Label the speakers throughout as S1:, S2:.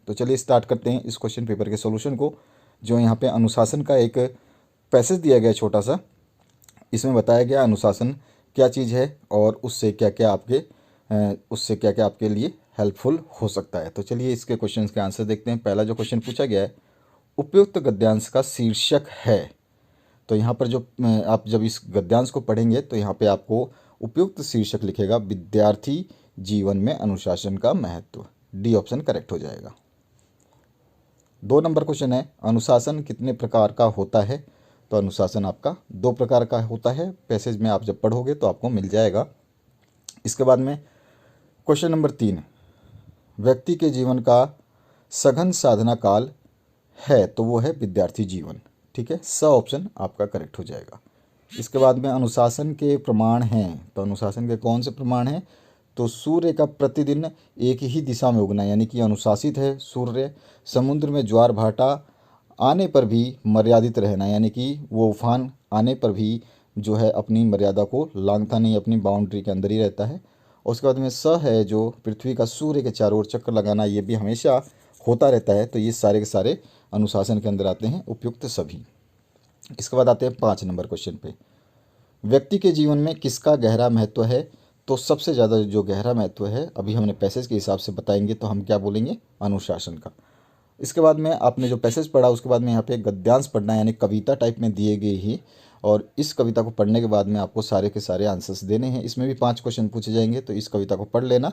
S1: तो चलिए स्टार्ट करते हैं इस क्वेश्चन पेपर के सॉल्यूशन को। जो यहाँ पे अनुशासन का एक पैसेज दिया गया छोटा सा, इसमें बताया गया अनुशासन क्या चीज़ है और उससे क्या क्या आपके लिए हेल्पफुल हो सकता है। तो चलिए इसके क्वेश्चंस के आंसर देखते हैं। पहला जो क्वेश्चन पूछा गया है, उपयुक्त गद्यांश का शीर्षक है। तो यहाँ पर जो आप जब इस गद्यांश को पढ़ेंगे तो यहाँ पे आपको उपयुक्त शीर्षक लिखेगा विद्यार्थी जीवन में अनुशासन का महत्व। डी ऑप्शन करेक्ट हो जाएगा। 2 नंबर क्वेश्चन है, अनुशासन कितने प्रकार का होता है। तो अनुशासन आपका 2 प्रकार का होता है। पैसेज में आप जब पढ़ोगे तो आपको मिल जाएगा। इसके बाद में क्वेश्चन नंबर 3, व्यक्ति के जीवन का सघन साधना काल है तो वो है विद्यार्थी जीवन। ठीक है, स ऑप्शन आपका करेक्ट हो जाएगा। इसके बाद में अनुशासन के प्रमाण हैं। तो अनुशासन के कौन से प्रमाण हैं। तो सूर्य का प्रतिदिन एक ही दिशा में उगना, यानी कि अनुशासित है सूर्य। समुद्र में ज्वार भाटा आने पर भी मर्यादित रहना, यानी कि वो उफान आने पर भी जो है अपनी मर्यादा को लांघता नहीं, अपनी बाउंड्री के अंदर ही रहता है। और उसके बाद में स है जो पृथ्वी का सूर्य के चारों ओर चक्कर लगाना, ये भी हमेशा होता रहता है। तो ये सारे के सारे अनुशासन के अंदर आते हैं, उपयुक्त सभी। इसके बाद आते हैं 5 नंबर क्वेश्चन पे, व्यक्ति के जीवन में किसका गहरा महत्व है। तो सबसे ज़्यादा जो गहरा महत्व है, अभी हमने पैसेज के हिसाब से बताएंगे तो हम क्या बोलेंगे, अनुशासन का। इसके बाद में आपने जो पैसेज पढ़ा उसके बाद में यहाँ पे गद्यांश पढ़ना है, यानी कविता टाइप में दिए गए ही। और इस कविता को पढ़ने के बाद में आपको सारे के सारे आंसर्स देने हैं। इसमें भी 5 क्वेश्चन पूछे जाएंगे, तो इस कविता को पढ़ लेना।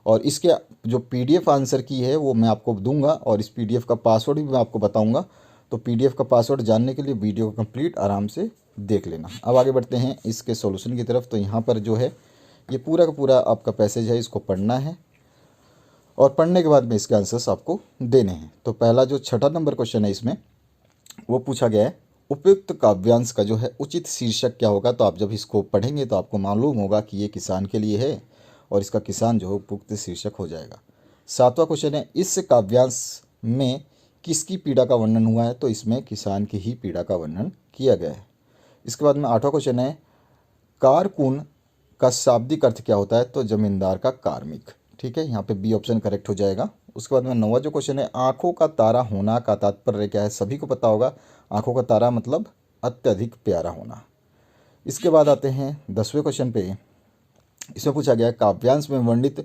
S1: और इसके जो पीडीएफ आंसर की है वो मैं आपको दूंगा, और इस पीडीएफ का पासवर्ड भी मैं आपको बताऊंगा। तो पीडीएफ का पासवर्ड जानने के लिए वीडियो को कंप्लीट आराम से देख लेना। अब आगे बढ़ते हैं इसके सॉल्यूशन की तरफ। तो यहाँ पर जो है ये पूरा का पूरा आपका पैसेज है, इसको पढ़ना है और पढ़ने के बाद में इसके आंसर्स आपको देने हैं। तो पहला जो 6 नंबर क्वेश्चन है इसमें वो पूछा गया है, उपयुक्त काव्यांश का जो है उचित शीर्षक क्या होगा। तो आप जब इसको पढ़ेंगे तो आपको मालूम होगा कि ये किसान के लिए है और इसका किसान जो है उपयुक्त शीर्षक हो जाएगा। 7वां क्वेश्चन है, इस काव्यांश में किसकी पीड़ा का वर्णन हुआ है। तो इसमें किसान की ही पीड़ा का वर्णन किया गया है। इसके बाद में 8वां क्वेश्चन है, कारकुन का शाब्दिक अर्थ क्या होता है। तो जमींदार का कार्मिक। ठीक है, यहाँ पे बी ऑप्शन करेक्ट हो जाएगा। उसके बाद में 9वां जो क्वेश्चन है, आंखों का तारा होना का तात्पर्य क्या है। सभी को पता होगा, आंखों का तारा मतलब अत्यधिक प्यारा होना। इसके बाद आते हैं 10वें क्वेश्चन पे। इसमें पूछा गया है, काव्यांश में वर्णित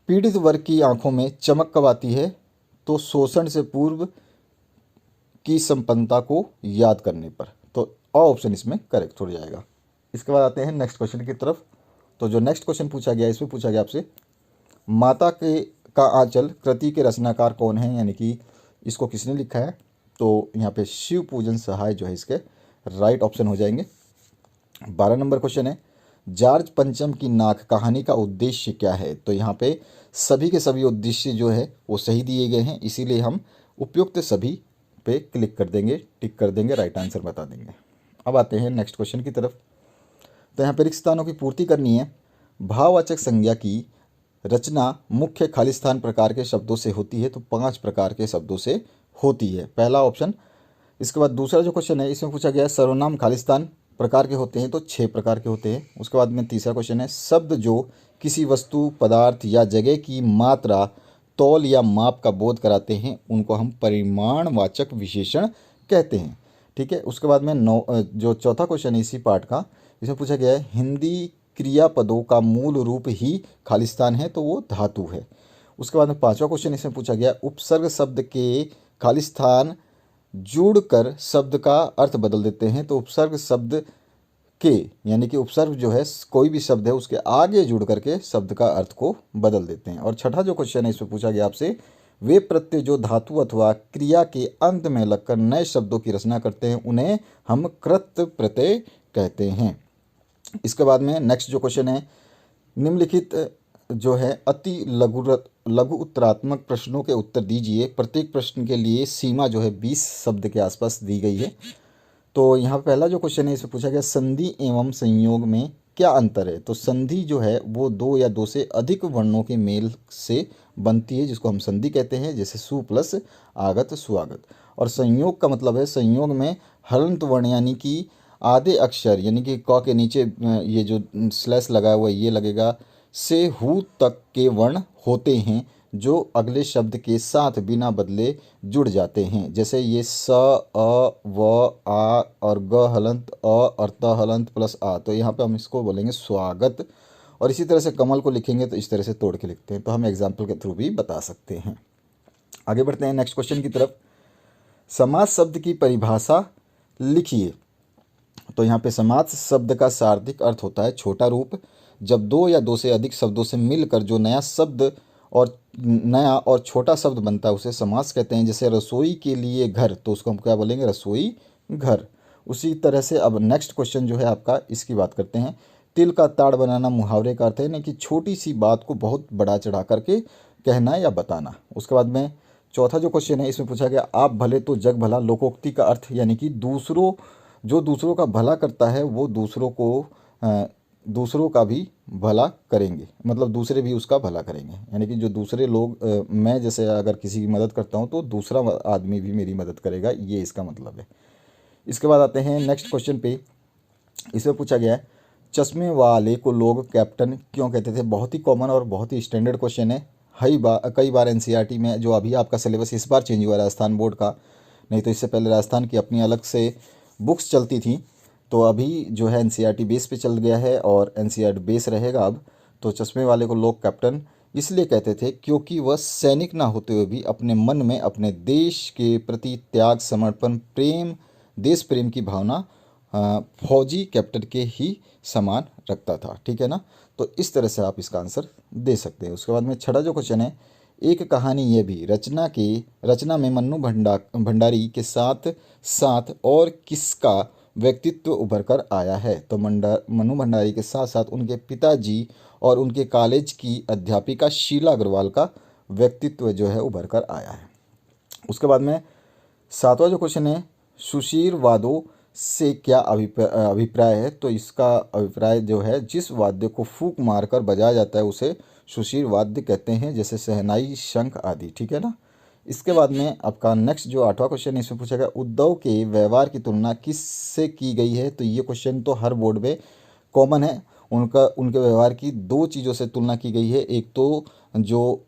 S1: पीड़ित वर्ग की आंखों में चमक कब आती है। तो शोषण से पूर्व की संपन्नता को याद करने पर। तो अ ऑप्शन इसमें करेक्ट हो जाएगा। इसके बाद आते हैं नेक्स्ट क्वेश्चन की तरफ। तो जो नेक्स्ट क्वेश्चन पूछा गया है, इसमें पूछा गया आपसे, माता के का आंचल कृति के रचनाकार कौन है, यानी कि इसको किसने लिखा है। तो यहाँ पे शिव पूजन सहाय जो है इसके राइट ऑप्शन हो जाएंगे। 12 नंबर क्वेश्चन है, जॉर्ज पंचम की नाक कहानी का उद्देश्य क्या है। तो यहाँ पे सभी के सभी उद्देश्य जो है वो सही दिए गए हैं, इसीलिए हम उपयुक्त सभी पे क्लिक कर देंगे, टिक कर देंगे, राइट आंसर बता देंगे। अब आते हैं नेक्स्ट क्वेश्चन की तरफ। तो यहाँ पे रिक्त स्थानों की पूर्ति करनी है। भाववाचक संज्ञा की रचना मुख्य खालिस्तान प्रकार के शब्दों से होती है। तो 5 प्रकार के शब्दों से होती है, पहला ऑप्शन। इसके बाद दूसरा जो क्वेश्चन है, इसमें पूछा गया है सर्वनाम खालिस्तान प्रकार के होते हैं। तो 6 प्रकार के होते हैं। उसके बाद में तीसरा क्वेश्चन है, शब्द जो किसी वस्तु, पदार्थ या जगह की मात्रा, तौल या माप का बोध कराते हैं उनको हम परिमाणवाचक विशेषण कहते हैं। ठीक है, उसके बाद में जो चौथा क्वेश्चन है इसी पार्ट का, इसमें पूछा गया है, हिंदी क्रियापदों का मूल रूप ही खालिस्तान है। तो वो धातु है। उसके बाद में 5वां क्वेश्चन इसमें पूछा गया, उपसर्ग शब्द के खालिस्तान जुड़कर शब्द का अर्थ बदल देते हैं। तो उपसर्ग शब्द के, यानी कि उपसर्ग जो है कोई भी शब्द है उसके आगे जुड़ करके शब्द का अर्थ को बदल देते हैं। और छठा जो क्वेश्चन है इसमें पूछा गया आपसे, वे प्रत्यय जो धातु अथवा क्रिया के अंत में लगकर नए शब्दों की रचना करते हैं उन्हें हम कृत प्रत्यय कहते हैं। इसके बाद में नेक्स्ट जो क्वेश्चन है, निम्नलिखित जो है अति लघु उत्तरात्मक प्रश्नों के उत्तर दीजिए। प्रत्येक प्रश्न के लिए सीमा जो है 20 शब्द के आसपास दी गई है। तो यहाँ पहला जो क्वेश्चन है इसमें पूछा गया, संधि एवं संयोग में क्या अंतर है। तो संधि जो है वो 2 या 2 से अधिक वर्णों के मेल से बनती है, जिसको हम संधि कहते हैं, जैसे सु प्लस आगत सुआगत। और संयोग का मतलब है, संयोग में हलंत वर्ण यानी कि आधे अक्षर, यानी कि क के नीचे ये जो स्लैश लगा हुआ है ये लगेगा, से हु तक के वर्ण होते हैं जो अगले शब्द के साथ बिना बदले जुड़ जाते हैं। जैसे ये स, अ, व, आ और ग हलंत अ और त हलंत प्लस आ, तो यहाँ पे हम इसको बोलेंगे स्वागत। और इसी तरह से कमल को लिखेंगे तो इस तरह से तोड़ के लिखते हैं, तो हम एग्जाम्पल के थ्रू भी बता सकते हैं। आगे बढ़ते हैं नेक्स्ट क्वेश्चन की तरफ। समास शब्द की परिभाषा लिखिए। तो यहाँ पे समास शब्द का शाब्दिक अर्थ होता है छोटा रूप। जब दो या दो से अधिक शब्दों से मिलकर जो नया और छोटा शब्द बनता है उसे समास कहते हैं। जैसे रसोई के लिए घर, तो उसको हम क्या बोलेंगे, रसोई घर। उसी तरह से अब नेक्स्ट क्वेश्चन जो है आपका, इसकी बात करते हैं। तिल का ताड़ बनाना मुहावरे का अर्थ है, यानी कि छोटी सी बात को बहुत बड़ा चढ़ा करके कहना या बताना। उसके बाद में चौथा जो क्वेश्चन है, इसमें पूछा गया आप भले तो जग भला। लोकोक्ति का अर्थ यानी कि दूसरों का भला करता है वो दूसरों का भी भला करेंगे, मतलब दूसरे भी उसका भला करेंगे। यानी कि जो दूसरे लोग, मैं जैसे अगर किसी की मदद करता हूँ तो दूसरा आदमी भी मेरी मदद करेगा, ये इसका मतलब है। इसके बाद आते हैं नेक्स्ट क्वेश्चन पे। इसमें पूछा गया है चश्मे वाले को लोग कैप्टन क्यों कहते थे। बहुत ही कॉमन और बहुत ही स्टैंडर्ड क्वेश्चन है। कई बार एनसीईआरटी में, जो अभी आपका सिलेबस इस बार चेंज हुआ राजस्थान बोर्ड का, नहीं तो इससे पहले राजस्थान की अपनी अलग से बुक्स चलती थी, तो अभी जो है एनसीईआरटी बेस पे चल गया है और एनसीईआरटी बेस रहेगा अब। तो चश्मे वाले को लोग कैप्टन इसलिए कहते थे क्योंकि वह सैनिक ना होते हुए भी अपने मन में अपने देश के प्रति त्याग, समर्पण, देश प्रेम की भावना फौजी कैप्टन के ही समान रखता था। ठीक है ना, तो इस तरह से आप इसका आंसर दे सकते हैं। उसके बाद में छठा जो क्वेश्चन है, एक कहानी ये भी रचना में मन्नू भंडारी के साथ साथ और किसका व्यक्तित्व उभर कर आया है। तो मन्नू भंडारी के साथ साथ उनके पिताजी और उनके कॉलेज की अध्यापिका शीला अग्रवाल का व्यक्तित्व जो है उभर कर आया है। उसके बाद में सातवां जो क्वेश्चन है, सुशीर वादों से क्या अभिप्राय है। तो इसका अभिप्राय जो है, जिस वाद्य को फूंक मारकर बजाया जाता है उसे सुशीर वाद्य कहते हैं, जैसे शहनाई, शंख आदि। ठीक है ना। इसके बाद में आपका नेक्स्ट जो आठवां क्वेश्चन है, इसमें पूछा गया उद्धव के व्यवहार की तुलना किससे की गई है। तो ये क्वेश्चन तो हर बोर्ड में कॉमन है। उनके व्यवहार की दो चीज़ों से तुलना की गई है। एक तो जो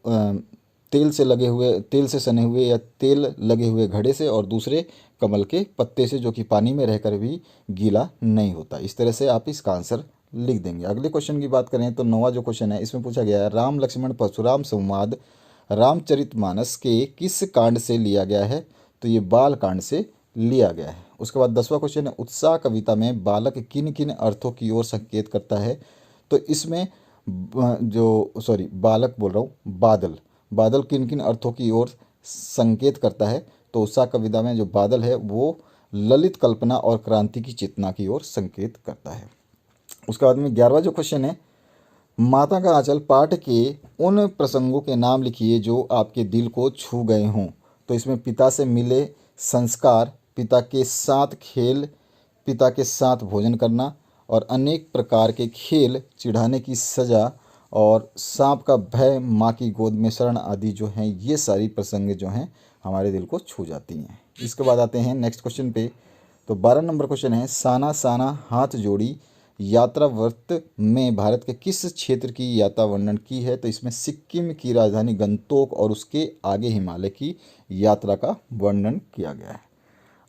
S1: तेल से सने हुए या तेल लगे हुए घड़े से, और दूसरे कमल के पत्ते से, जो कि पानी में रहकर भी गीला नहीं होता। इस तरह से आप इसका आंसर लिख देंगे। अगले क्वेश्चन की बात करें तो नौवां जो क्वेश्चन है, इसमें पूछा गया है राम लक्ष्मण परशुराम संवाद रामचरितमानस के किस कांड से लिया गया है। तो ये बाल कांड से लिया गया है। उसके बाद 10वां क्वेश्चन है, उत्साह कविता में बालक किन किन अर्थों की ओर संकेत करता है। तो इसमें बालक बोल रहा हूँ, बादल किन किन अर्थों की ओर संकेत करता है। तो उत्साह कविता में जो बादल है वो ललित कल्पना और क्रांति की चेतना की ओर संकेत करता है। उसके बाद में 11वां जो क्वेश्चन है, माता का आंचल पाठ के उन प्रसंगों के नाम लिखिए जो आपके दिल को छू गए हों। तो इसमें पिता से मिले संस्कार, पिता के साथ खेल, पिता के साथ भोजन करना और अनेक प्रकार के खेल, चिढ़ाने की सज़ा और सांप का भय, माँ की गोद में शरण आदि जो हैं, ये सारी प्रसंग जो हैं हमारे दिल को छू जाती हैं। इसके बाद आते हैं नेक्स्ट क्वेश्चन पे। तो 12 नंबर क्वेश्चन है, साना साना हाथ जोड़ी यात्रा व्रत में भारत के किस क्षेत्र की यात्रा वर्णन की है। तो इसमें सिक्किम की राजधानी गंगटोक और उसके आगे हिमालय की यात्रा का वर्णन किया गया है।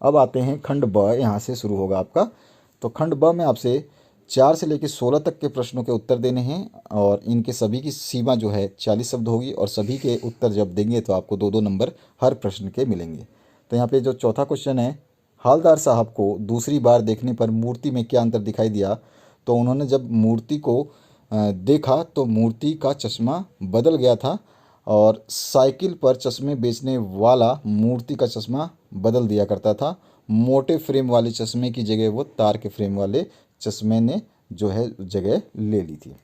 S1: अब आते हैं खंड ब, यहाँ से शुरू होगा आपका। तो खंड ब में आपसे 4 से लेकर 16 तक के प्रश्नों के उत्तर देने हैं और इनके सभी की सीमा जो है 40 शब्द होगी और सभी के उत्तर जब देंगे तो आपको 2-2 नंबर हर प्रश्न के मिलेंगे। तो यहाँ पे जो चौथा क्वेश्चन है, हालदार साहब को दूसरी बार देखने पर मूर्ति में क्या अंतर दिखाई दिया। तो उन्होंने जब मूर्ति को देखा तो मूर्ति का चश्मा बदल गया था और साइकिल पर चश्मे बेचने वाला मूर्ति का चश्मा बदल दिया करता था। मोटे फ्रेम वाले चश्मे की जगह वो तार के फ्रेम वाले चश्मे ने जो है जगह ले ली थी।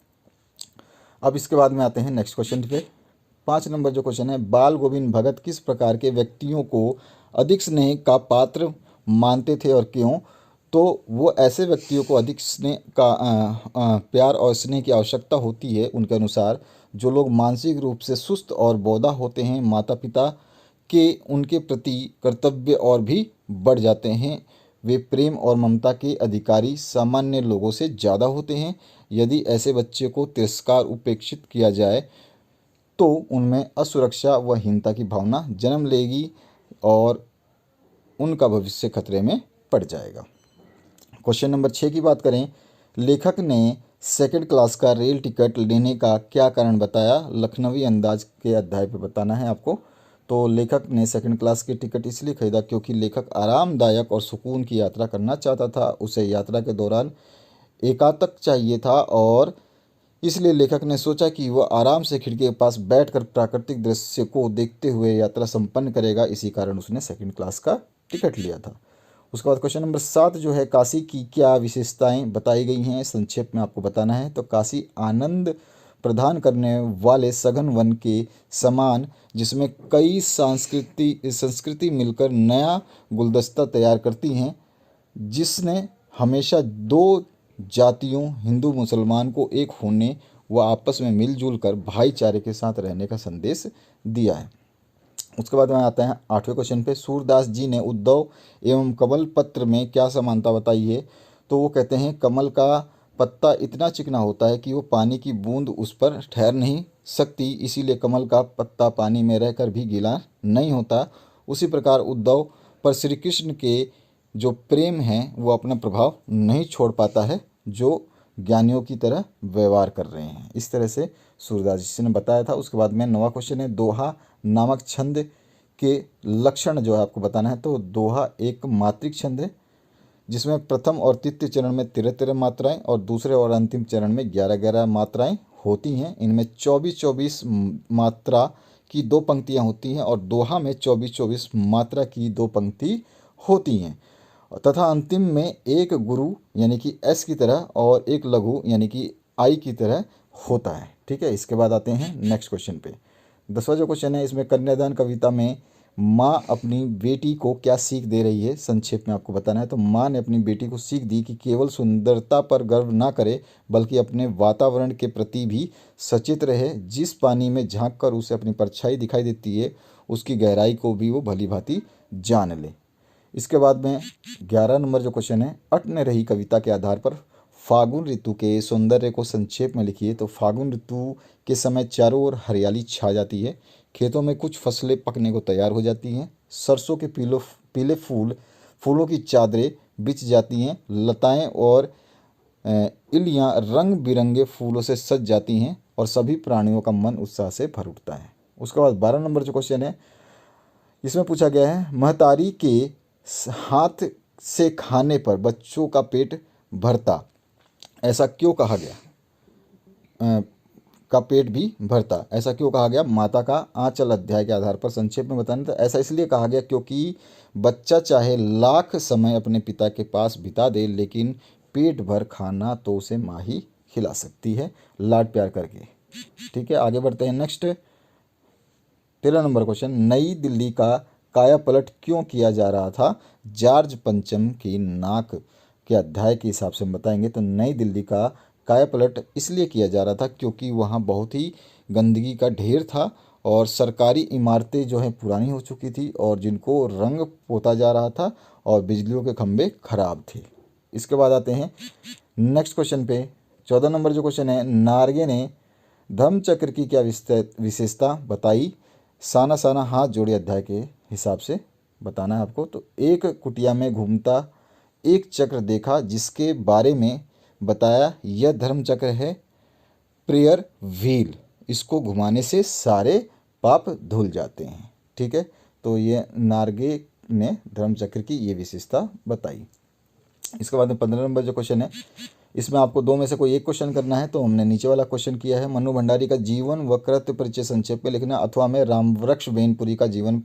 S1: अब इसके बाद में आते हैं नेक्स्ट क्वेश्चन पे। 5 नंबर जो क्वेश्चन है, बाल गोविंद भगत किस प्रकार के व्यक्तियों को अधिक स्नेह का पात्र मानते थे और क्यों। तो वो ऐसे व्यक्तियों को अधिक स्नेह का प्यार और स्नेह की आवश्यकता होती है उनके अनुसार जो लोग मानसिक रूप से सुस्त और बोधा होते हैं। माता पिता के उनके प्रति कर्तव्य और भी बढ़ जाते हैं। वे प्रेम और ममता के अधिकारी सामान्य लोगों से ज़्यादा होते हैं। यदि ऐसे बच्चे को तिरस्कार उपेक्षित किया जाए तो उनमें असुरक्षा व हीनता की भावना जन्म लेगी और उनका भविष्य खतरे में पड़ जाएगा। क्वेश्चन नंबर 6 की बात करें, लेखक ने सेकंड क्लास का रेल टिकट लेने का क्या कारण बताया? लखनवी अंदाज के अध्याय पे बताना है आपको। तो लेखक ने सेकंड क्लास की टिकट इसलिए खरीदा क्योंकि लेखक आरामदायक और सुकून की यात्रा करना चाहता था। उसे यात्रा के दौरान एकांतक चाहिए था और इसलिए लेखक ने सोचा कि वह आराम से खिड़की के पास बैठकर प्राकृतिक दृश्य को देखते हुए यात्रा संपन्न करेगा। इसी कारण उसने सेकंड क्लास का टिकट लिया था। उसके बाद क्वेश्चन नंबर 7 जो है, काशी की क्या विशेषताएं बताई गई हैं? संक्षेप में आपको बताना है। तो काशी आनंद प्रदान करने वाले सघन वन के समान, जिसमें कई संस्कृति मिलकर नया गुलदस्ता तैयार करती हैं, जिसने हमेशा दो जातियों हिंदू मुसलमान को एक होने व आपस में मिलजुल कर भाईचारे के साथ रहने का संदेश दिया है। उसके बाद में आता है 8वें क्वेश्चन पे, सूरदास जी ने उद्धव एवं कमल पत्र में क्या समानता बताई है? तो वो कहते हैं कमल का पत्ता इतना चिकना होता है कि वो पानी की बूंद उस पर ठहर नहीं सकती, इसीलिए कमल का पत्ता पानी में रहकर भी गीला नहीं होता। उसी प्रकार उद्धव पर श्री कृष्ण के जो प्रेम है वो अपना प्रभाव नहीं छोड़ पाता है, जो ज्ञानियों की तरह व्यवहार कर रहे हैं। इस तरह से सूरदास जी ने बताया था। उसके बाद में 9वां क्वेश्चन है, दोहा नामक छंद के लक्षण जो है आपको बताना है। तो दोहा एक मात्रिक छंद है जिसमें प्रथम और तृतीय चरण में 13-13 मात्राएं और दूसरे और अंतिम चरण में 11-11 मात्राएं होती हैं। इनमें 24-24 मात्रा की 2 पंक्तियां होती हैं और दोहा में 24-24 मात्रा की 2 पंक्ति होती हैं तथा अंतिम में एक गुरु यानी कि एस की तरह और एक लघु यानी कि आई की तरह होता है। ठीक है, इसके बाद आते हैं नेक्स्ट क्वेश्चन पे। 10वां जो क्वेश्चन है, इसमें कन्यादान कविता में माँ अपनी बेटी को क्या सीख दे रही है? संक्षेप में आपको बताना है। तो माँ ने अपनी बेटी को सीख दी कि केवल सुंदरता पर गर्व ना करे बल्कि अपने वातावरण के प्रति भी सचेत रहे। जिस पानी में झांक कर उसे अपनी परछाई दिखाई देती है उसकी गहराई को भी वो भली भांति जान ले। इसके बाद में 11 नंबर जो क्वेश्चन है, अट न रही कविता के आधार पर फागुन ऋतु के सौंदर्य को संक्षेप में लिखिए। तो फागुन ऋतु के समय चारों ओर हरियाली छा जाती है, खेतों में कुछ फसलें पकने को तैयार हो जाती हैं, सरसों के पीले फूलों की चादरें बिछ जाती हैं, लताएं और इलियां रंग बिरंगे फूलों से सज जाती हैं और सभी प्राणियों का मन उत्साह से भर उठता है। उसके बाद 12 नंबर जो क्वेश्चन है, इसमें पूछा गया है, महतारी के हाथ से खाने पर बच्चों का पेट भरता, ऐसा क्यों कहा गया? का पेट भी भरता, ऐसा क्यों कहा गया? माता का आंचल अध्याय के आधार पर संक्षेप में बताना। तो ऐसा इसलिए कहा गया क्योंकि बच्चा चाहे लाख समय अपने पिता के पास बिता दे लेकिन पेट भर खाना तो उसे माँ ही खिला सकती है, लाड प्यार करके। ठीक है, आगे बढ़ते हैं नेक्स्ट 13 नंबर क्वेश्चन, नई दिल्ली का काया पलट क्यों किया जा रहा था? जॉर्ज पंचम की नाक के अध्याय के हिसाब से हम बताएंगे। तो नई दिल्ली का काया पलट इसलिए किया जा रहा था क्योंकि वहाँ बहुत ही गंदगी का ढेर था और सरकारी इमारतें जो हैं पुरानी हो चुकी थी और जिनको रंग पोता जा रहा था और बिजलियों के खंभे खराब थे। इसके बाद आते हैं नेक्स्ट क्वेश्चन पे। 14 नंबर जो क्वेश्चन है, नार्गे ने धम्मचक्र की क्या विशेषता बताई? साना साना हाथ जोड़े अध्याय के हिसाब से बताना है आपको। तो एक कुटिया में घूमता एक चक्र देखा जिसके बारे में बताया यह धर्म चक्र है, प्रेयर व्हील, इसको घुमाने से सारे पाप धुल जाते हैं। ठीक है, तो ये नार्गे ने धर्म चक्र की ये विशेषता बताई। इसके बाद में 15 नंबर जो क्वेश्चन है, इसमें आपको 2 में से कोई एक क्वेश्चन करना है। तो हमने नीचे वाला क्वेश्चन किया है, मनु भंडारी का जीवन व कृत्य परिचय संक्षेप में लिखना, अथवा में रामवृक्ष बेनपुरी का जीवन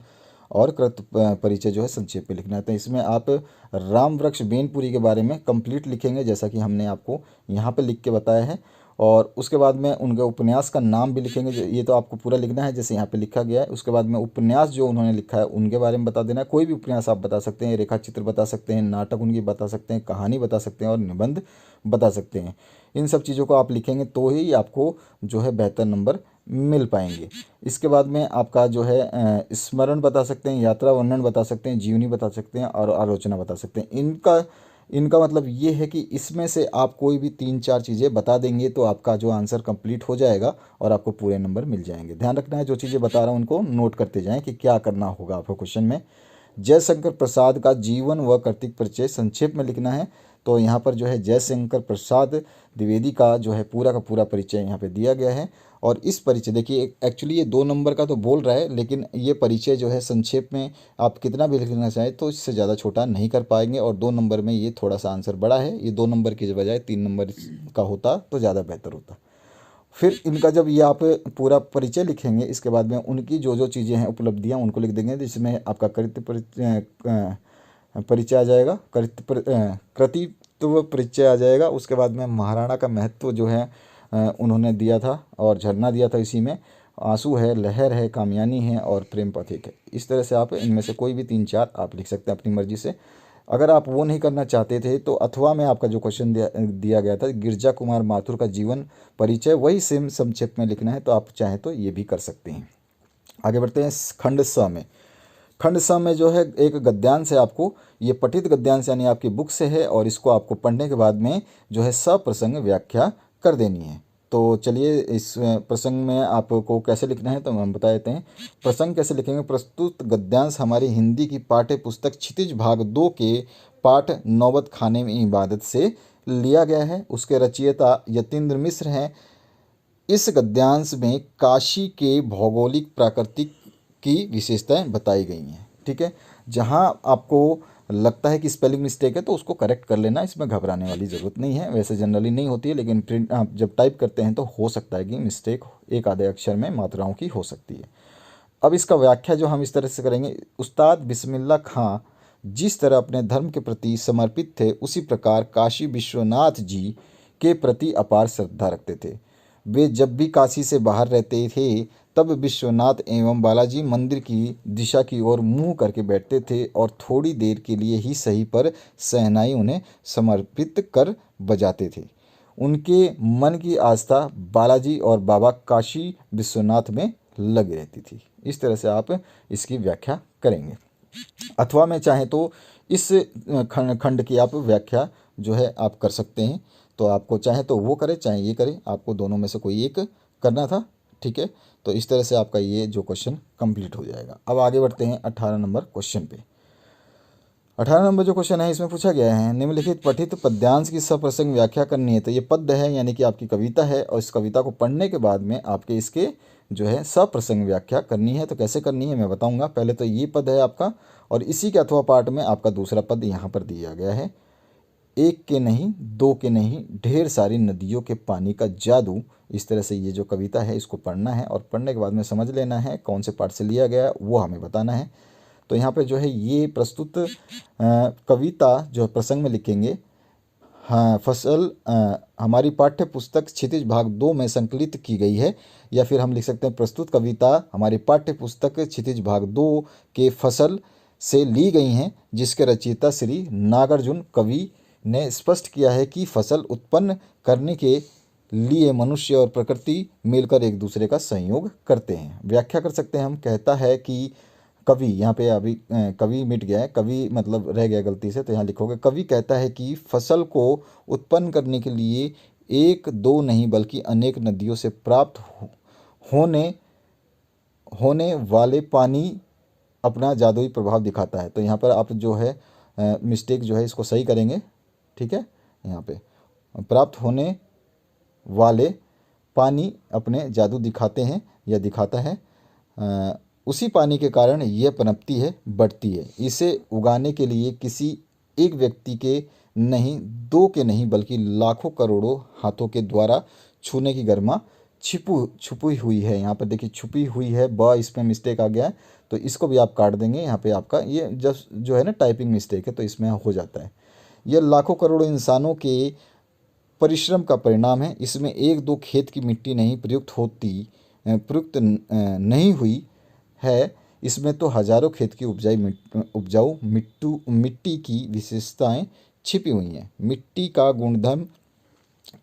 S1: और कृत परिचय जो है संक्षेप में लिखना है। तो इसमें आप रामवृक्ष बेनपुरी के बारे में कंप्लीट लिखेंगे जैसा कि हमने आपको यहाँ पे लिख के बताया है, और उसके बाद में उनके उपन्यास का नाम भी लिखेंगे। ये तो आपको पूरा लिखना है जैसे यहाँ पे लिखा गया है। उसके बाद में उपन्यास जो उन्होंने लिखा है उनके बारे में बता देना है। कोई भी उपन्यास आप बता सकते हैं, रेखा चित्र बता सकते हैं, नाटक उनकी बता सकते हैं, कहानी बता सकते हैं और निबंध बता सकते हैं। इन सब चीज़ों को आप लिखेंगे तो ही आपको जो है बेहतर नंबर मिल पाएंगे। इसके बाद में आपका जो है स्मरण बता सकते हैं, यात्रा वर्णन बता सकते हैं, जीवनी बता सकते हैं और आलोचना बता सकते हैं। इनका इनका मतलब ये है कि इसमें से आप कोई भी 3-4 चीज़ें बता देंगे तो आपका जो आंसर कंप्लीट हो जाएगा और आपको पूरे नंबर मिल जाएंगे। ध्यान रखना है, जो चीज़ें बता रहा हूँ उनको नोट करते जाएं कि क्या करना होगा आपको क्वेश्चन में। जयशंकर प्रसाद का जीवन व कर्तृत्व परिचय संक्षेप में लिखना है। तो यहाँ पर जो है जयशंकर प्रसाद द्विवेदी का जो है पूरा का पूरा परिचय यहाँ पे दिया गया है। और इस परिचय देखिए, एक्चुअली ये 2 नंबर का तो बोल रहा है, लेकिन ये परिचय जो है संक्षेप में आप कितना भी लिखना चाहें तो इससे ज़्यादा छोटा नहीं कर पाएंगे। और 2 नंबर में ये थोड़ा सा आंसर बड़ा है, ये 2 नंबर की बजाय 3 नंबर का होता तो ज़्यादा बेहतर होता। फिर इनका जब ये आप पूरा परिचय लिखेंगे, इसके बाद में उनकी जो जो चीज़ें हैं, उपलब्धियां, उनको लिख देंगे, जिसमें आपका परिचय आ जाएगा, कृतित्व परिचय आ जाएगा। उसके बाद में महाराणा का महत्व जो है उन्होंने दिया था और झरना दिया था, इसी में आंसू है, लहर है, कामयानी है और प्रेम पथिक है। इस तरह से आप इनमें से कोई भी 3-4 आप लिख सकते हैं अपनी मर्जी से। अगर आप वो नहीं करना चाहते थे तो अथवा में आपका जो क्वेश्चन दिया गया था गिरजा कुमार माथुर का जीवन परिचय, वही सेम संक्षेप में लिखना है, तो आप चाहें तो ये भी कर सकते हैं। आगे बढ़ते हैं खंड स में। खंड स में जो है एक गद्यांश है, आपको ये पठित गद्यांश यानी आपकी बुक से है और इसको आपको पढ़ने के बाद में जो है सप्रसंग व्याख्या कर देनी है। तो चलिए इस प्रसंग में आपको कैसे लिखना है तो हम बता देते हैं। प्रसंग कैसे लिखेंगे। प्रस्तुत गद्यांश हमारी हिंदी की पाठ्य पुस्तक क्षितिज भाग 2 के पाठ नौबत खाने में इबादत से लिया गया है। उसके रचयिता यतीन्द्र मिश्र हैं। इस गद्यांश में काशी के भौगोलिक प्राकृतिक की विशेषताएं बताई गई हैं। ठीक है, जहां आपको लगता है कि स्पेलिंग मिस्टेक है तो उसको करेक्ट कर लेना, इसमें घबराने वाली ज़रूरत नहीं है। वैसे जनरली नहीं होती है, लेकिन प्रिंट आप जब टाइप करते हैं तो हो सकता है कि मिस्टेक एक आधे अक्षर में मात्राओं की हो सकती है। अब इसका व्याख्या जो हम इस तरह से करेंगे। उस्ताद बिस्मिल्लाह खां जिस तरह अपने धर्म के प्रति समर्पित थे, उसी प्रकार काशी विश्वनाथ जी के प्रति अपार श्रद्धा रखते थे। वे जब भी काशी से बाहर रहते थे तब विश्वनाथ एवं बालाजी मंदिर की दिशा की ओर मुंह करके बैठते थे और थोड़ी देर के लिए ही सही पर शहनाई उन्हें समर्पित कर बजाते थे। उनके मन की आस्था बालाजी और बाबा काशी विश्वनाथ में लगी रहती थी। इस तरह से आप इसकी व्याख्या करेंगे। अथवा में चाहें तो इस खंड की आप व्याख्या जो है आप कर सकते हैं। तो आपको चाहे तो वो करें चाहे ये करें, आपको दोनों में से कोई एक करना था। ठीक है, तो इस तरह से आपका ये जो क्वेश्चन कंप्लीट हो जाएगा। अब आगे बढ़ते हैं 18 नंबर क्वेश्चन पे। 18 नंबर जो क्वेश्चन है इसमें पूछा गया है निम्नलिखित पठित पद्यांश की सप्रसंग व्याख्या करनी है। तो ये पद्य है यानी कि आपकी कविता है और इस कविता को पढ़ने के बाद में आपके इसके जो है सप्रसंग व्याख्या करनी है। तो कैसे करनी है मैं बताऊंगा। पहले तो ये पद है आपका और इसी के अथवा पाठ में आपका दूसरा पद यहाँ पर दिया गया है। एक के नहीं, दो के नहीं, ढेर सारी नदियों के पानी का जादू। इस तरह से ये जो कविता है इसको पढ़ना है और पढ़ने के बाद में समझ लेना है कौन से पाठ से लिया गया है वो हमें बताना है। तो यहाँ पे जो है ये प्रस्तुत कविता जो है प्रसंग में लिखेंगे। हाँ, फसल हमारी पाठ्य पुस्तक क्षितिज भाग 2 में संकलित की गई है, या फिर हम लिख सकते हैं प्रस्तुत कविता हमारी पाठ्य पुस्तक क्षितिज भाग 2 के फसल से ली गई हैं, जिसके रचयिता श्री नागार्जुन कवि ने स्पष्ट किया है कि फसल उत्पन्न करने के लिए मनुष्य और प्रकृति मिलकर एक दूसरे का संयोग करते हैं। व्याख्या कर सकते हैं हम। कहता है कि कवि, यहाँ पे अभी कवि मिट गया है, कवि मतलब रह गया गलती से, तो यहाँ लिखोगे कवि कहता है कि फसल को उत्पन्न करने के लिए एक दो नहीं बल्कि अनेक नदियों से प्राप्त होने वाले पानी अपना जादुई प्रभाव दिखाता है। तो यहाँ पर आप जो है मिस्टेक जो है इसको सही करेंगे। ठीक है, यहाँ पे प्राप्त होने वाले पानी अपने जादू दिखाते हैं या दिखाता है। उसी पानी के कारण यह पनपती है, बढ़ती है। इसे उगाने के लिए किसी एक व्यक्ति के नहीं, दो के नहीं बल्कि लाखों करोड़ों हाथों के द्वारा छूने की गरिमा छुपी हुई है। यहाँ पर देखिए छुपी हुई है, ब इसमें मिस्टेक आ गया है तो इसको भी आप काट देंगे। यहाँ पे आपका ये जस्ट जो है ना टाइपिंग मिस्टेक है तो इसमें हो जाता है। यह लाखों करोड़ों इंसानों के परिश्रम का परिणाम है। इसमें एक दो खेत की मिट्टी नहीं प्रयुक्त नहीं हुई है, इसमें तो हजारों खेत की उपजाऊ मिट्टी की विशेषताएं छिपी हुई हैं। मिट्टी का गुणधर्म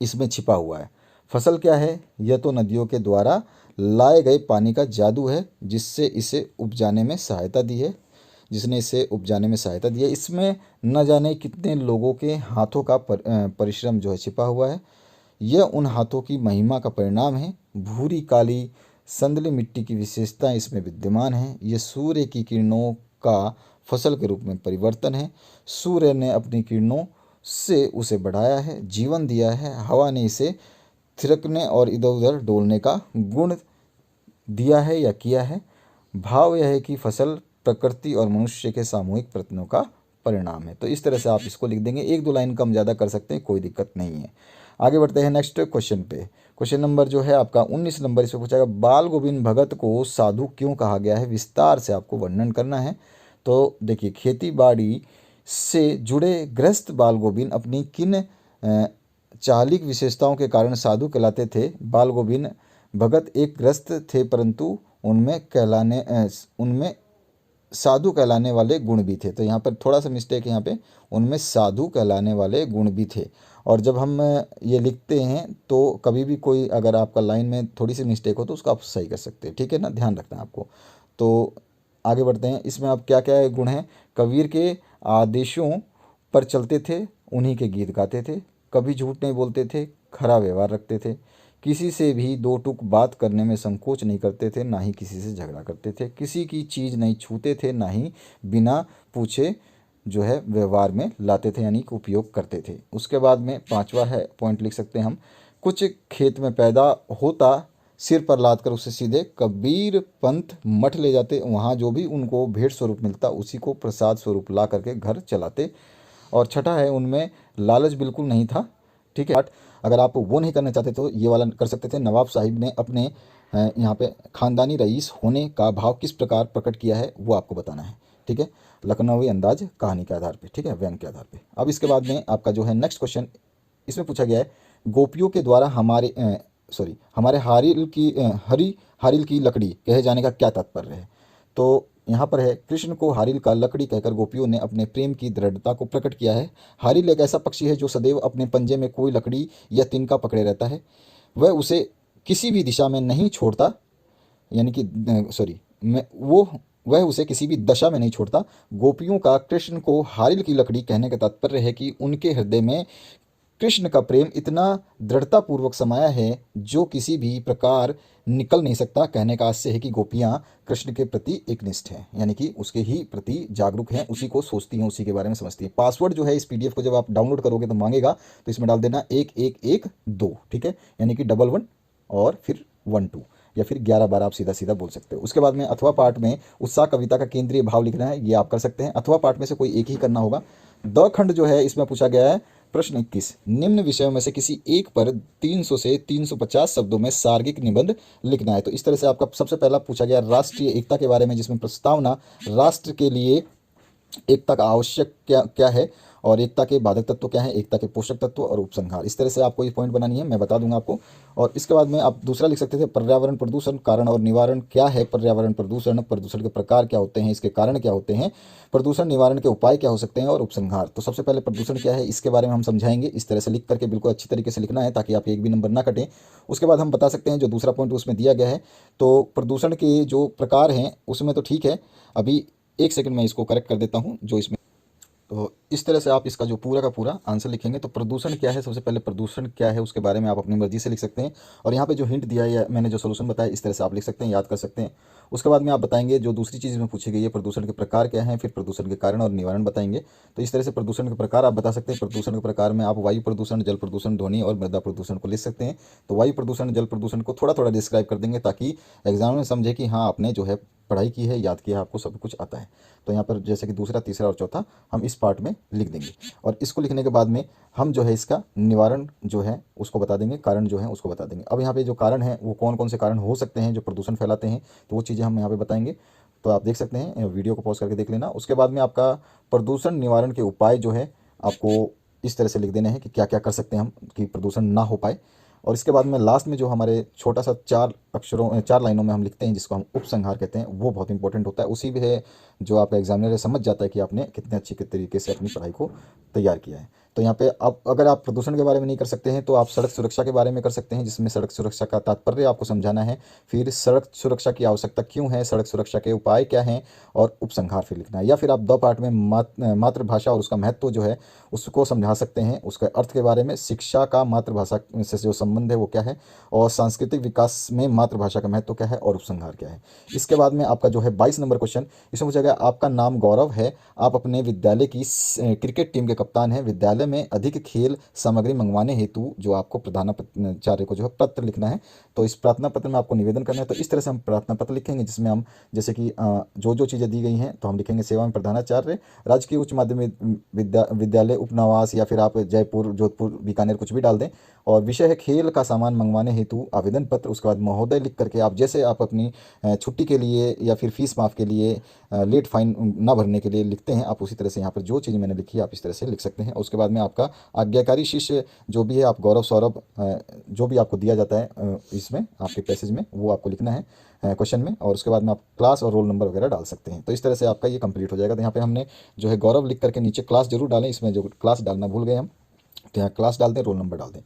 S1: इसमें छिपा हुआ है। फसल क्या है? यह तो नदियों के द्वारा लाए गए पानी का जादू है, जिससे इसे उपजाने में सहायता दी है, जिसने इसे उपजाने में सहायता दी है। इसमें न जाने कितने लोगों के हाथों का परिश्रम जो है छिपा हुआ है। यह उन हाथों की महिमा का परिणाम है। भूरी काली संदली मिट्टी की विशेषताएं इसमें विद्यमान हैं। यह सूर्य की किरणों का फसल के रूप में परिवर्तन है। सूर्य ने अपनी किरणों से उसे बढ़ाया है, जीवन दिया है। हवा ने इसे थिरकने और इधर उधर डोलने का गुण दिया है या किया है। भाव यह है कि फसल प्रकृति और मनुष्य के सामूहिक प्रयत्नों का परिणाम है। तो इस तरह से आप इसको लिख देंगे। एक दो लाइन कम ज़्यादा कर सकते हैं, कोई दिक्कत नहीं है। आगे बढ़ते हैं नेक्स्ट क्वेश्चन पे। क्वेश्चन नंबर जो है आपका 19 नंबर, इसमें पूछा गया बाल गोविंद भगत को साधु क्यों कहा गया है, विस्तार से आपको वर्णन करना है। तो देखिए, खेती बाड़ी से जुड़े गृहस्थ बाल गोविंद अपनी किन चालिक विशेषताओं के कारण साधु कहलाते थे। बाल गोविंद भगत एक गृहस्थ थे, परंतु उनमें साधु कहलाने वाले गुण भी थे। तो यहाँ पर थोड़ा सा मिस्टेक है, यहाँ पे उनमें साधु कहलाने वाले गुण भी थे। और जब हम ये लिखते हैं तो कभी भी कोई अगर आपका लाइन में थोड़ी सी मिस्टेक हो तो उसको आप सही कर सकते हैं, ठीक है ना, ध्यान रखना है आपको। तो आगे बढ़ते हैं। इसमें आप क्या क्या गुण हैं। कबीर के आदेशों पर चलते थे, उन्हीं के गीत गाते थे, कभी झूठ नहीं बोलते थे, खरा व्यवहार रखते थे, किसी से भी दो टूक बात करने में संकोच नहीं करते थे, ना ही किसी से झगड़ा करते थे, किसी की चीज़ नहीं छूते थे, ना ही बिना पूछे जो है व्यवहार में लाते थे, यानी कि उपयोग करते थे। उसके बाद में 5वां है पॉइंट लिख सकते हैं हम। कुछ खेत में पैदा होता, सिर पर लाद कर उसे सीधे कबीर पंथ मठ ले जाते, वहाँ जो भी उनको भेंट स्वरूप मिलता उसी को प्रसाद स्वरूप ला करके घर चलाते। और छठा है, उनमें लालच बिल्कुल नहीं था, ठीक है। अगर आप वो नहीं करना चाहते तो ये वाला कर सकते थे। नवाब साहिब ने अपने यहाँ पे ख़ानदानी रईस होने का भाव किस प्रकार प्रकट किया है वो आपको बताना है, ठीक है। लखनवी अंदाज कहानी के आधार पे, ठीक है, व्यंग के आधार पे। अब इसके बाद में आपका जो है नेक्स्ट क्वेश्चन, इसमें पूछा गया है गोपियों के द्वारा हमारे हारिल की लकड़ी कहे जाने का क्या तात्पर्य है। तो यहाँ पर है, कृष्ण को हारिल का लकड़ी कहकर गोपियों ने अपने प्रेम की दृढ़ता को प्रकट किया है। हारिल एक ऐसा पक्षी है जो सदैव अपने पंजे में कोई लकड़ी या तिनका पकड़े रहता है। वह उसे किसी भी दिशा में नहीं छोड़ता, यानी कि वह उसे किसी भी दशा में नहीं छोड़ता। गोपियों का कृष्ण को हारिल की लकड़ी कहने का तात्पर्य है कि उनके हृदय में कृष्ण का प्रेम इतना दृढ़तापूर्वक समाया है जो किसी भी प्रकार निकल नहीं सकता। कहने का आशय है कि गोपियाँ कृष्ण के प्रति एकनिष्ठ हैं, यानी कि उसके ही प्रति जागरूक हैं, उसी को सोचती हैं, उसी के बारे में समझती हैं। पासवर्ड जो है इस पीडीएफ को जब आप डाउनलोड करोगे तो मांगेगा, तो इसमें डाल देना 1112, ठीक है, यानी कि 11 और फिर 12 या फिर 11-12 आप सीधा सीधा बोल सकते हो। उसके बाद में अथवा पाठ में उत्साह कविता का केंद्रीय भाव लिखना है, ये आप कर सकते हैं। अथवा पाठ में से कोई एक ही करना होगा। द खंड जो है इसमें पूछा गया है प्रश्न 21, निम्न विषयों में से किसी एक पर 300 से 350 शब्दों में सार्गिक निबंध लिखना है। तो इस तरह से आपका सबसे पहला पूछा गया राष्ट्रीय एकता के बारे में, जिसमें प्रस्तावना राष्ट्र के लिए एकता का आवश्यक क्या क्या है और एकता के बाधक तत्व क्या है, एकता के पोषक तत्व और उपसंहार। इस तरह से आपको ये पॉइंट बनानी है, मैं बता दूंगा आपको। और इसके बाद में आप दूसरा लिख सकते थे पर्यावरण प्रदूषण, कारण और निवारण क्या है। पर्यावरण प्रदूषण, प्रदूषण के प्रकार क्या होते हैं, इसके कारण क्या होते हैं, प्रदूषण निवारण के उपाय क्या हो सकते हैं और उपसंहार। तो सबसे पहले प्रदूषण क्या है इसके बारे में हम समझाएंगे। इस तरह से लिख करके बिल्कुल अच्छी तरीके से लिखना है ताकि आप एक भी नंबर ना कटे। उसके बाद हम बता सकते हैं जो दूसरा पॉइंट उसमें दिया गया है, तो प्रदूषण के जो प्रकार हैं उसमें तो ठीक है, अभी एक सेकंड मैं इसको करेक्ट कर देता हूँ जो इसमें। तो इस तरह से आप इसका जो पूरा का पूरा आंसर लिखेंगे। तो प्रदूषण क्या है, सबसे पहले प्रदूषण क्या है उसके बारे में आप अपनी मर्जी से लिख सकते हैं। और यहाँ पे जो हिंट दिया है, मैंने जो सोल्यूशन बताया, इस तरह से आप लिख सकते हैं, याद कर सकते हैं। उसके बाद में आप बताएंगे जो दूसरी चीज़ में पूछी गई है प्रदूषण के प्रकार क्या हैं, फिर प्रदूषण के कारण और निवारण बताएंगे। तो इस तरह से प्रदूषण के प्रकार आप बता सकते हैं। प्रदूषण के प्रकार में आप वायु प्रदूषण, जल प्रदूषण, ध्वनि और मृदा प्रदूषण को लिख सकते हैं। तो वायु प्रदूषण, जल प्रदूषण को थोड़ा थोड़ा डिस्क्राइब कर देंगे ताकि एग्जाम में समझे कि हाँ आपने जो है पढ़ाई की है, याद किया है, आपको सब कुछ आता है। तो यहाँ पर जैसे कि दूसरा, तीसरा और चौथा हम इस पार्ट में लिख देंगे। और इसको लिखने के बाद में हम जो है इसका निवारण जो है उसको बता देंगे, कारण जो है उसको बता देंगे। अब यहाँ पे जो कारण है वो कौन कौन से कारण हो सकते हैं जो प्रदूषण फैलाते हैं, तो वो चीज़ें हम यहाँ पे बताएंगे। तो आप देख सकते हैं, वीडियो को पॉज करके देख लेना। उसके बाद में आपका प्रदूषण निवारण के उपाय जो है आपको इस तरह से लिख देने हैं कि क्या क्या कर सकते हैं हम कि प्रदूषण ना हो पाए। और इसके बाद में लास्ट में जो हमारे छोटा सा 4 लाइनों में हम लिखते हैं जिसको हम उपसंहार कहते हैं, वो बहुत इंपॉर्टेंट होता है। उसी में है जो आपका एग्जामिनर समझ जाता है कि आपने कितने अच्छी तरीके से अपनी पढ़ाई को तैयार किया है। तो यहाँ पे आप अगर आप प्रदूषण के बारे में नहीं कर सकते हैं तो आप सड़क सुरक्षा के बारे में कर सकते हैं, जिसमें सड़क सुरक्षा का तात्पर्य आपको समझाना है, फिर सड़क सुरक्षा की आवश्यकता क्यों है, सड़क सुरक्षा के उपाय क्या हैं, और उपसंहार फिर लिखना है। या फिर आप 2 पार्ट में मातृभाषा और उसका महत्व जो है उसको समझा सकते हैं, उसके अर्थ के बारे में, शिक्षा का मातृभाषा से जो संबंध है वो क्या है, और सांस्कृतिक विकास में मातृभाषा का महत्व क्या है, और उपसंहार क्या है। इसके बाद में आपका जो है 22 नंबर क्वेश्चन, इसमें पूछा गया आपका नाम गौरव है, आप अपने विद्यालय की क्रिकेट टीम के कप्तान हैं, विद्यालय में अधिक खेल सामग्री मंगवाने हेतु जो आपको प्रधानाचार्य को जो है पत्र लिखना है। तो इस प्रार्थना पत्र में आपको निवेदन करना है। तो इस तरह से हम प्रार्थना पत्र लिखेंगे, जिसमें हम जैसे कि जो जो चीज़ें दी गई हैं तो हम लिखेंगे सेवा में प्रधानाचार्य, राजकीय उच्च माध्यमिक विद्यालय उपनिवास, या फिर आप जयपुर, जोधपुर, बीकानेर कुछ भी डाल दें, और विषय है खेल का सामान मंगवाने हेतु आवेदन पत्र। उसके बाद महोदय लिख करके आप जैसे आप अपनी छुट्टी के लिए या फिर फीस माफ़ के लिए, लेट फाइन ना भरने के लिए लिखते हैं, आप उसी तरह से यहाँ पर जो चीज़ मैंने लिखी है आप इस तरह से लिख सकते हैं। उसके बाद में आपका आज्ञाकारी शिष्य जो भी है, आप गौरव सौरभ जो भी आपको दिया जाता है इसमें आपके पैसेज में, वो आपको लिखना है क्वेश्चन में, और उसके बाद में आप क्लास और रोल नंबर वगैरह डाल सकते हैं। तो इस तरह से आपका ये कंप्लीट हो जाएगा। तो यहाँ पे हमने जो है गौरव लिख करके नीचे क्लास जरूर डालें, इसमें जो क्लास डालना भूल गए हम, तो यहाँ क्लास डाल दें, रोल नंबर डाल दें।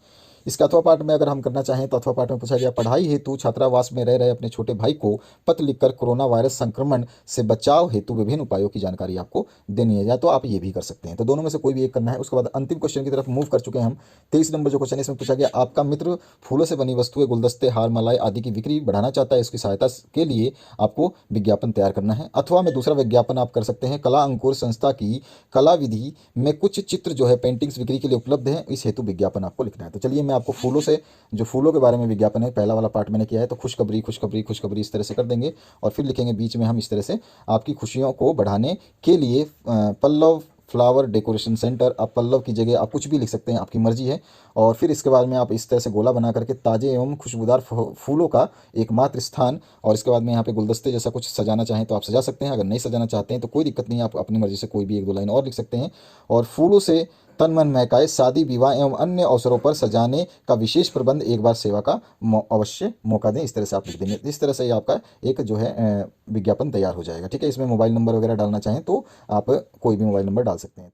S1: इसका अथवा पाठ में अगर हम करना चाहें तो अथवा पाठ में पूछा गया पढ़ाई हेतु छात्रावास में रह रहे अपने छोटे भाई को पत्र लिखकर कोरोना वायरस संक्रमण से बचाव हेतु विभिन्न उपायों की जानकारी आपको देनी है, या तो आप ये भी कर सकते हैं। तो दोनों में से कोई भी एक करना है। उसके बाद अंतिम क्वेश्चन की तरफ मूव कर चुके हैं हम। 23 नंबर जो क्वेश्चन है इसमें पूछा गया आपका मित्र फूलों से बनी वस्तुएं, गुलदस्ते, हार, मालाएं आदि की बिक्री बढ़ाना चाहता है, इसकी सहायता के लिए आपको विज्ञापन तैयार करना है। अथवा में दूसरा विज्ञापन आप कर सकते हैं, कला अंकुर संस्था की कला विधि में कुछ चित्र जो है पेंटिंग्स बिक्री के लिए उपलब्ध हैं, इस हेतु विज्ञापन आपको लिखना है। तो चलिए मैं आपको फूलों से, जो फूलों के बारे में विज्ञापन है, पहला वाला पार्ट मैंने किया है, तो खुशखबरी खुशखबरी खुशखबरी इस तरह से कर देंगे, और फिर लिखेंगे बीच में हम इस तरह से आपकी खुशियों को बढ़ाने के लिए पल्लव फ्लावर डेकोरेशन सेंटर। आप पल्लव की जगह आप कुछ भी लिख सकते हैं, आपकी मर्जी है। और फिर इसके बाद में आप इस तरह से गोला बना करके ताजे एवं खुशबूदार फूलों का एकमात्र स्थान, और इसके बाद में यहाँ पे गुलदस्ते जैसा कुछ सजाना चाहें तो आप सजा सकते हैं, अगर नहीं सजाना चाहते हैं तो कोई दिक्कत नहीं है, आप अपनी मर्जी से कोई भी 1-2 लाइन और लिख सकते हैं। और फूलों से तन मन महकाए शादी विवाह एवं अन्य अवसरों पर सजाने का विशेष प्रबंध, एक बार सेवा का अवश्य मौका दें, इस तरह से आप लिख देंगे। इस तरह से आपका एक जो है विज्ञापन तैयार हो जाएगा। ठीक है, इसमें मोबाइल नंबर वगैरह डालना चाहें तो आप कोई भी मोबाइल नंबर डाल सकते हैं।